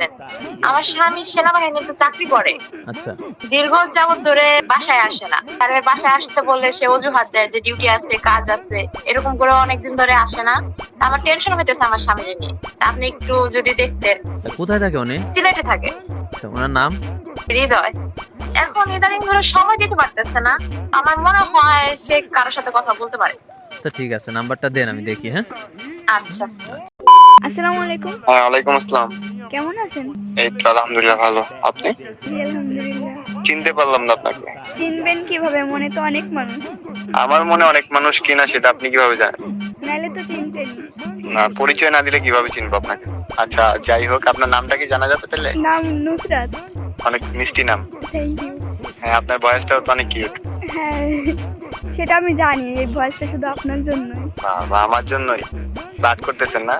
পারতেন। আমার স্বামী সেনাবাহিনীতে চাকরি করে। আচ্ছা। দীর্ঘ যাবত ধরে বাসায় আসে না। তার বাসায় আসতে বললে সে অজুহাত দেয় যে ডিউটি আছে, কাজ আছে। এরকম করে অনেকদিন ধরে আসে না। আমার টেনশন হইতেছে আমার স্বামীকে নিয়ে। আপনি একটু যদি দেখতেন। কোথায় থাকে উনি? সিলেটে থাকে। আচ্ছা, ওনার নাম? হৃদয়। এখন ইদানিং ধরে সময় দিতে পারতেছে না। আমার মনে হয় সে কারোর সাথে কথা বলতে পারে। আচ্ছা ঠিক আছে, নাম্বারটা দেন, আমি দেখি। হ্যাঁ, আচ্ছা। আসসালামু আলাইকুম। ওয়ালাইকুম আসসালাম। কেমন আছেন? এই তো আলহামদুলিল্লাহ ভালো। আপনি? জি আলহামদুলিল্লাহ। চিনতে পারলাম না আপনাকে। চিনবেন কিভাবে? মনে তো অনেক মানুষ। আমার মনে অনেক মানুষ কিনা সেটা আপনি কিভাবে জানেন? নাইলে তো চিনতেন। না, পরিচয় না দিলে কিভাবে চিনবো আপনাকে? আচ্ছা যাই হোক, আপনার নামটা কি জানা যাবে তাহলে? নাম নুসরাত। অনেক মিষ্টি নাম। Thank you. হ্যাঁ, আপনার বয়সটাও তো অনেক কিউট। হ্যাঁ, সেটা আমি জানি। এই ভয়েসটা শুধু আপনার জন্যই। আমার জন্যই ফ্লার্ট করতেছেন না?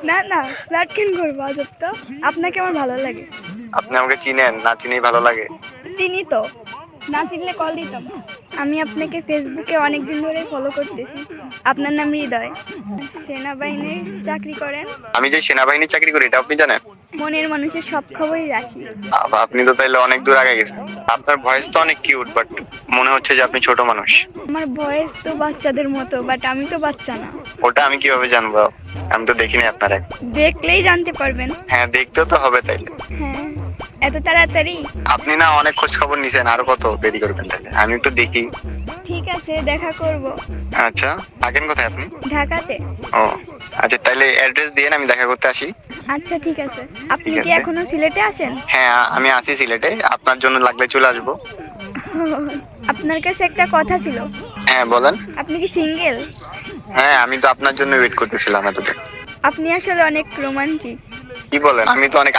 না না, ফ্ল্যাট কেন করবো? আজব তো। আপনাকে আমার ভালো লাগে। আপনি আমাকে চিনেন? না চিনেই ভালো লাগে? চিনি তো, না চিনলে কল দিতাম। আমি আপনাকে ফেসবুকে অনেকদিন ধরে ফলো করতেছি। আপনার নাম হৃদয়, সেনাবাহিনীর চাকরি করেন। আমি যে সেনাবাহিনী চাকরি করি এটা আপনি জানেন? মনের মানুষের সব খবরই রাখি। আপনি তো তাইলে অনেক দূর আগে গেছেন। আপনার ভয়েস তো অনেক কিউট, বাট মনে হচ্ছে যে আপনি ছোট মানুষ। আমার ভয়েস তো বাচ্চাদের মতো, বাট আমি তো বাচ্চা না। ওটা আমি কিভাবে জানবো? আমি তো দেখিনি আপনার। দেখলেই জানতে পারবেন। হ্যাঁ, দেখতেও তো হবে তাইলে। হ্যাঁ, এত তাড়াতাড়ি? আপনি না অনেক খোঁজ খবর নিছেন, আরো কত দেরি করবেন তাহলে? আমি একটু দেখি। ঠিক আছে, দেখা করব। আচ্ছা, থাকেন কোথায় আপনি? ঢাকাতে। ও আচ্ছা, তাহলে অ্যাড্রেস দিয়েন, আমি দেখা করতে আসি। আচ্ছা ঠিক আছে। আপনি ঠিক কি আছে। এখনো সিলেটে আছেন? হ্যাঁ, আমি আছি সিলেটে। আপনার জন্য লাগলে চলে আসবো। আপনার কাছে একটা কথা ছিল। হ্যাঁ বলেন। আপনি কি সিঙ্গেল? হ্যাঁ, আমি তো আপনার জন্য ওয়েট করতেছিলাম এতদিন। আপনি আসলে অনেক রোমান্টিক। কি বলেন? আমি তো অনেক